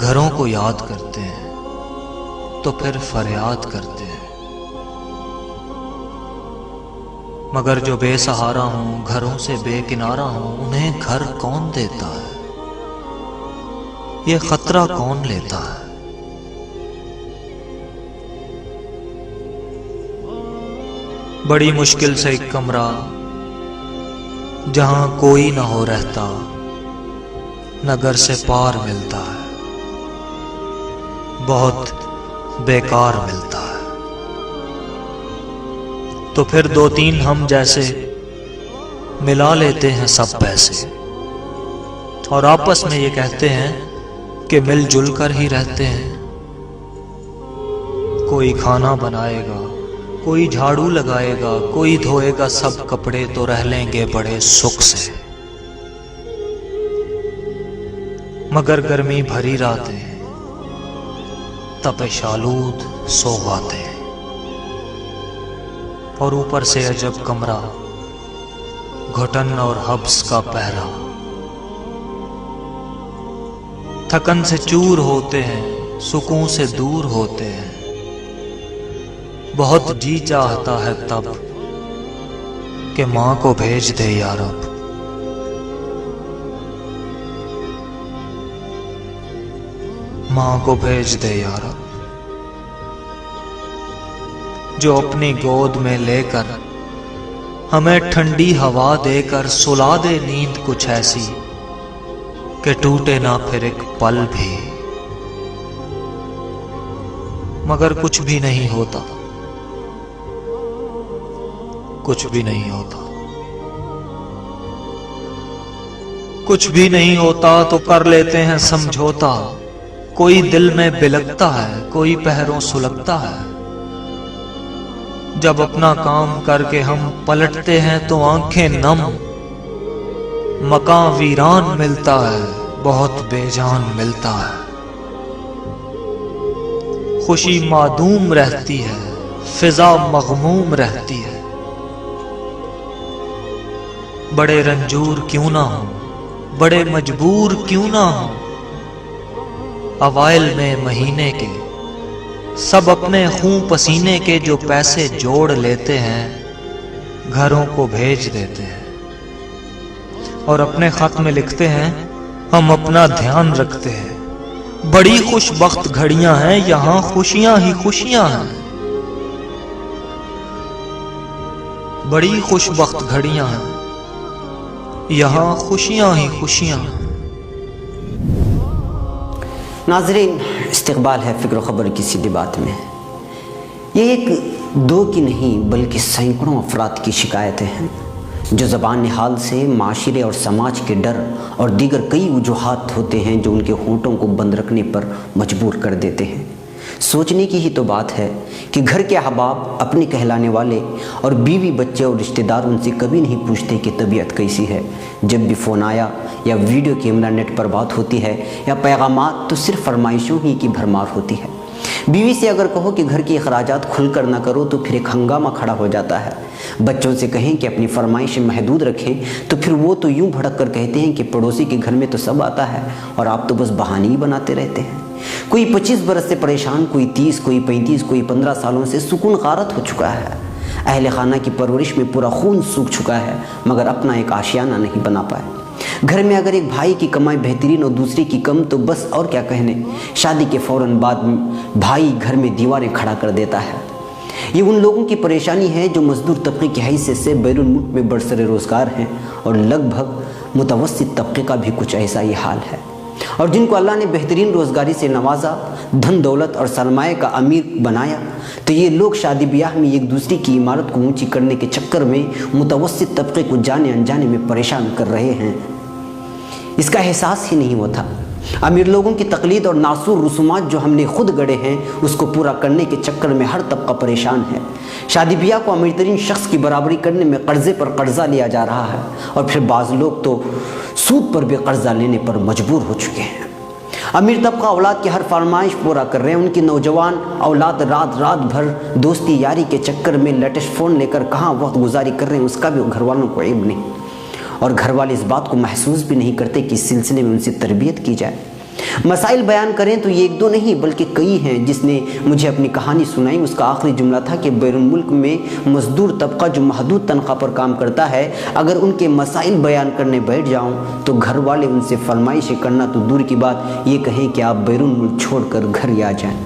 گھروں کو یاد کرتے ہیں تو پھر فریاد کرتے ہیں، مگر جو بے سہارا ہوں، گھروں سے بے کنارہ ہوں، انہیں گھر کون دیتا ہے؟ یہ خطرہ کون لیتا ہے؟ بڑی مشکل سے ایک کمرہ جہاں کوئی نہ ہو رہتا، نہ گھر سے پار ملتا ہے، بہت بیکار ملتا ہے۔ تو پھر دو تین ہم جیسے ملا لیتے ہیں سب پیسے، اور آپس میں یہ کہتے ہیں کہ مل جل کر ہی رہتے ہیں۔ کوئی کھانا بنائے گا، کوئی جھاڑو لگائے گا، کوئی دھوئے گا سب کپڑے، تو رہ لیں گے بڑے سکھ سے۔ مگر گرمی بھری راتیں، تپش آلود سوغاتیں، اور اوپر سے عجب کمرہ، گھٹن اور حبس کا پہرا۔ تھکن سے چور ہوتے ہیں، سکون سے دور ہوتے ہیں، بہت جی چاہتا ہے تب کہ ماں کو بھیج دے یا رب۔ ماں کو بھیج دے یا رب، جو اپنی گود میں لے کر ہمیں ٹھنڈی ہوا دے کر سلا دے نیند کچھ ایسی کہ ٹوٹے نہ پھر ایک پل بھی۔ مگر کچھ بھی نہیں ہوتا، کچھ بھی نہیں ہوتا، کچھ بھی نہیں ہوتا تو کر لیتے ہیں سمجھوتا۔ کوئی دل میں بلکتا ہے، کوئی پہروں سلگتا ہے۔ جب اپنا کام کر کے ہم پلٹتے ہیں تو آنکھیں نم، مکان ویران ملتا ہے، بہت بے جان ملتا ہے۔ خوشی معدوم رہتی ہے، فضا مغموم رہتی ہے۔ بڑے رنجور کیوں نہ ہوں، بڑے مجبور کیوں نہ ہوں، اوائل میں مہینے کے سب اپنے خون پسینے کے جو پیسے جوڑ لیتے ہیں، گھروں کو بھیج دیتے ہیں، اور اپنے خط میں لکھتے ہیں ہم اپنا دھیان رکھتے ہیں۔ بڑی خوش بخت گھڑیاں ہیں، یہاں خوشیاں ہی خوشیاں ہیں۔ بڑی خوش بخت گھڑیاں ہیں، یہاں خوشیاں ہی خوشیاں ہیں۔ ناظرین، استقبال ہے فکر و خبر کی سیدھی بات میں۔ یہ ایک دو کی نہیں بلکہ سینکڑوں افراد کی شکایتیں ہیں جو زبان حال سے معاشرے اور سماج کے ڈر اور دیگر کئی وجوہات ہوتے ہیں جو ان کے ہونٹوں کو بند رکھنے پر مجبور کر دیتے ہیں۔ سوچنے کی ہی تو بات ہے کہ گھر کے احباب، اپنے کہلانے والے اور بیوی بچے اور رشتہ دار ان سے کبھی نہیں پوچھتے کہ طبیعت کیسی ہے۔ جب بھی فون آیا یا ویڈیو کیمرہ نیٹ پر بات ہوتی ہے یا پیغامات، تو صرف فرمائشوں ہی کی بھرمار ہوتی ہے۔ بیوی سے اگر کہو کہ گھر کے اخراجات کھل کر نہ کرو تو پھر ایک ہنگامہ کھڑا ہو جاتا ہے۔ بچوں سے کہیں کہ اپنی فرمائشیں محدود رکھیں تو پھر وہ تو یوں بھڑک کر کہتے ہیں کہ پڑوسی کے گھر میں تو سب آتا ہے اور آپ تو بس بہانے ہی بناتے رہتے ہیں۔ کوئی 25 برس سے پریشان، کوئی 30، کوئی 35، کوئی 15 سالوں سے سکون غارت ہو چکا ہے۔ اہل خانہ کی پرورش میں پورا خون سوکھ چکا ہے مگر اپنا ایک آشیانہ نہیں بنا پائے۔ گھر میں اگر ایک بھائی کی کمائی بہترین اور دوسری کی کم تو بس اور کیا کہنے، شادی کے فوراً بعد بھائی گھر میں دیواریں کھڑا کر دیتا ہے۔ یہ ان لوگوں کی پریشانی ہے جو مزدور طبقے کی حیثیت سے بیرون ملک میں برسر روزگار ہیں اور لگ بھگ متوسط طبقے کا بھی کچھ ایسا ہی حال ہے، اور جن کو اللہ نے بہترین روزگاری سے نوازا، دھن دولت اور سرمایہ کا امیر بنایا، تو یہ لوگ شادی بیاہ میں ایک دوسرے کی عمارت کو اونچی کرنے کے چکر میں متوسط طبقے کو جانے انجانے میں پریشان کر رہے ہیں۔ اس کا احساس ہی نہیں ہوتا۔ امیر لوگوں کی تقلید اور ناسور رسومات جو ہم نے خود گڑے ہیں، اس کو پورا کرنے کے چکر میں ہر طبقہ پریشان ہے۔ شادی بیاہ کو امیر ترین شخص کی برابری کرنے میں قرضے پر قرضہ لیا جا رہا ہے، اور پھر بعض لوگ تو سود پر بھی قرضہ لینے پر مجبور ہو چکے ہیں۔ امیر طبقہ اولاد کی ہر فرمائش پورا کر رہے ہیں۔ ان کی نوجوان اولاد رات بھر دوستی یاری کے چکر میں لیٹسٹ فون لے کر کہاں وقت گزاری کر رہے ہیں، اس کا بھی گھر والوں کو علم نہیں، اور گھر والے اس بات کو محسوس بھی نہیں کرتے کہ اس سلسلے میں ان سے تربیت کی جائے۔ مسائل بیان کریں تو یہ ایک دو نہیں بلکہ کئی ہیں۔ جس نے مجھے اپنی کہانی سنائی اس کا آخری جملہ تھا کہ بیرون ملک میں مزدور طبقہ جو محدود تنخواہ پر کام کرتا ہے، اگر ان کے مسائل بیان کرنے بیٹھ جاؤں تو گھر والے ان سے فرمائشیں کرنا تو دور کی بات یہ کہیں کہ آپ بیرون ملک چھوڑ کر گھر ہی آ جائیں۔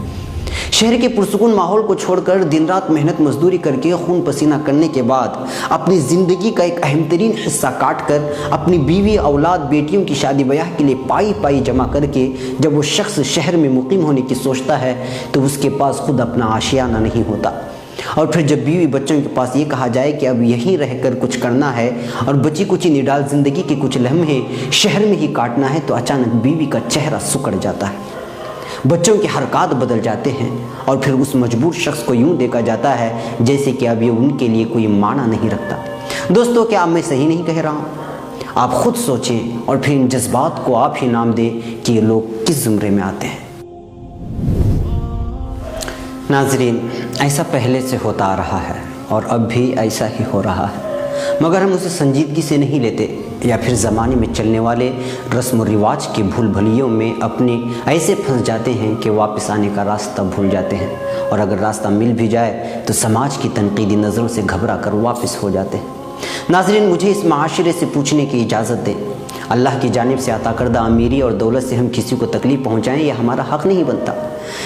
شہر کے پرسکون ماحول کو چھوڑ کر دن رات محنت مزدوری کر کے خون پسینہ کرنے کے بعد اپنی زندگی کا ایک اہم ترین حصہ کاٹ کر اپنی بیوی اولاد بیٹیوں کی شادی بیاہ کے لیے پائی جمع کر کے جب وہ شخص شہر میں مقیم ہونے کی سوچتا ہے تو اس کے پاس خود اپنا آشیانہ نہیں ہوتا، اور پھر جب بیوی بچوں کے پاس یہ کہا جائے کہ اب یہیں رہ کر کچھ کرنا ہے اور بچی کچی نڈال زندگی کے کچھ لمحے شہر میں ہی کاٹنا ہے تو اچانک بیوی کا چہرہ سکڑ جاتا ہے، بچوں کے حرکات بدل جاتے ہیں، اور پھر اس مجبور شخص کو یوں دیکھا جاتا ہے جیسے کہ اب یہ ان کے لیے کوئی معنی نہیں رکھتا۔ دوستو، کیا میں صحیح نہیں کہہ رہا ہوں؟ آپ خود سوچیں اور پھر ان جذبات کو آپ ہی نام دیں کہ یہ لوگ کس زمرے میں آتے ہیں۔ ناظرین، ایسا پہلے سے ہوتا آ رہا ہے اور اب بھی ایسا ہی ہو رہا ہے، مگر ہم اسے سنجیدگی سے نہیں لیتے، یا پھر زمانے میں چلنے والے رسم و رواج کے بھول بھلیوں میں اپنے ایسے پھنس جاتے ہیں کہ واپس آنے کا راستہ بھول جاتے ہیں، اور اگر راستہ مل بھی جائے تو سماج کی تنقیدی نظروں سے گھبرا کر واپس ہو جاتے ہیں۔ ناظرین، مجھے اس معاشرے سے پوچھنے کی اجازت دیں، اللہ کی جانب سے عطا کردہ امیری اور دولت سے ہم کسی کو تکلیف پہنچائیں یہ ہمارا حق نہیں بنتا۔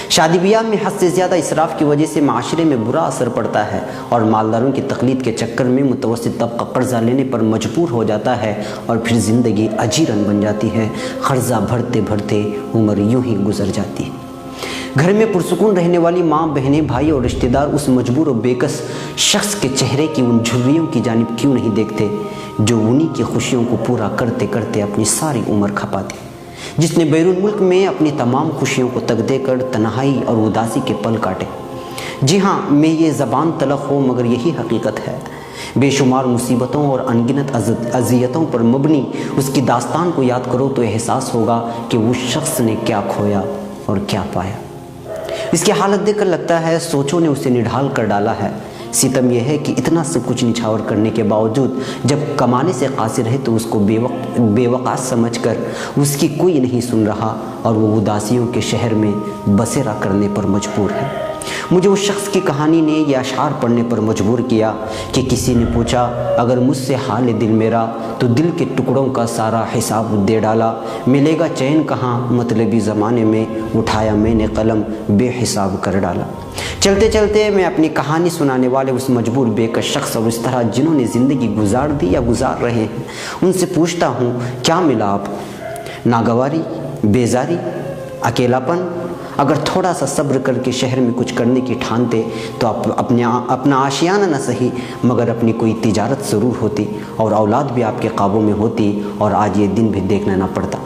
شادی بیاہ میں حد سے زیادہ اسراف کی وجہ سے معاشرے میں برا اثر پڑتا ہے، اور مالداروں کی تقلید کے چکر میں متوسط طبقہ قرضہ لینے پر مجبور ہو جاتا ہے، اور پھر زندگی اجیرن بن جاتی ہے، قرضہ بھرتے بھرتے عمر یوں ہی گزر جاتی ہے۔ گھر میں پرسکون رہنے والی ماں، بہنیں، بھائی اور رشتہ دار اس مجبور و بےکس شخص کے چہرے کی ان جھریوں کی جانب کیوں نہیں دیکھتے جو انہی کی خوشیوں کو پورا کرتے کرتے اپنی ساری عمر کھپا دے، جس نے بیرون ملک میں اپنی تمام خوشیوں کو تک دے کر تنہائی اور اداسی کے پل کاٹے۔ جی ہاں، میں یہ زبان تلخ ہو مگر یہی حقیقت ہے۔ بے شمار مصیبتوں اور انگنت اذیتوں پر مبنی اس کی داستان کو یاد کرو تو احساس ہوگا کہ وہ شخص نے کیا کھویا اور کیا پایا۔ اس کی حالت دیکھ کر لگتا ہے سوچوں نے اسے نڈھال کر ڈالا ہے۔ ستم یہ ہے کہ اتنا سب کچھ نچھاور کرنے کے باوجود جب کمانے سے قاصر ہے تو اس کو بے وقت سمجھ کر اس کی کوئی نہیں سن رہا، اور وہ اداسیوں کے شہر میں بسیرا کرنے پر مجبور ہے۔ مجھے اس شخص کی کہانی نے یہ اشعار پڑھنے پر مجبور کیا کہ کسی نے پوچھا، اگر مجھ سے حال دل میرا تو دل کے ٹکڑوں کا سارا حساب دے ڈالا، ملے گا چین کہاں مطلبی زمانے میں، اٹھایا میں نے قلم بے حساب کر ڈالا۔ چلتے چلتے میں اپنی کہانی سنانے والے اس مجبور بےکس شخص اور اس طرح جنہوں نے زندگی گزار دی یا گزار رہے ہیں ان سے پوچھتا ہوں، کیا ملا آپ کو؟ ناگواری، بیزاری، اکیلاپن؟ اگر تھوڑا سا صبر کر کے شہر میں کچھ کرنے کی ٹھانتے تو اپنا آشیانہ نہ صحیح مگر اپنی کوئی تجارت ضرور ہوتی، اور اولاد بھی آپ کے قابو میں ہوتی، اور آج یہ دن بھی دیکھنا نہ پڑتا۔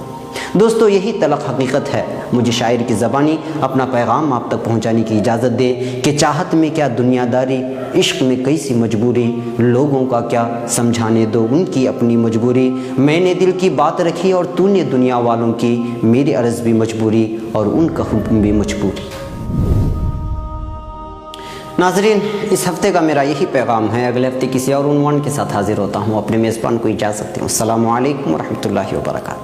دوستو، یہی تلخ حقیقت ہے۔ مجھے شاعر کی زبانی اپنا پیغام آپ تک پہنچانے کی اجازت دے کہ چاہت میں کیا دنیا داری، عشق میں کیسی مجبوری، لوگوں کا کیا سمجھانے دو ان کی اپنی مجبوری، میں نے دل کی بات رکھی اور تو نے دنیا والوں کی، میری عرض بھی مجبوری اور ان کا حکم بھی مجبوری۔ ناظرین، اس ہفتے کا میرا یہی پیغام ہے۔ اگلے ہفتے کسی اور عنوان کے ساتھ حاضر ہوتا ہوں۔ اپنے میزبان کو اجازت دیں۔ السلام علیکم ورحمۃ اللہ وبرکاتہ۔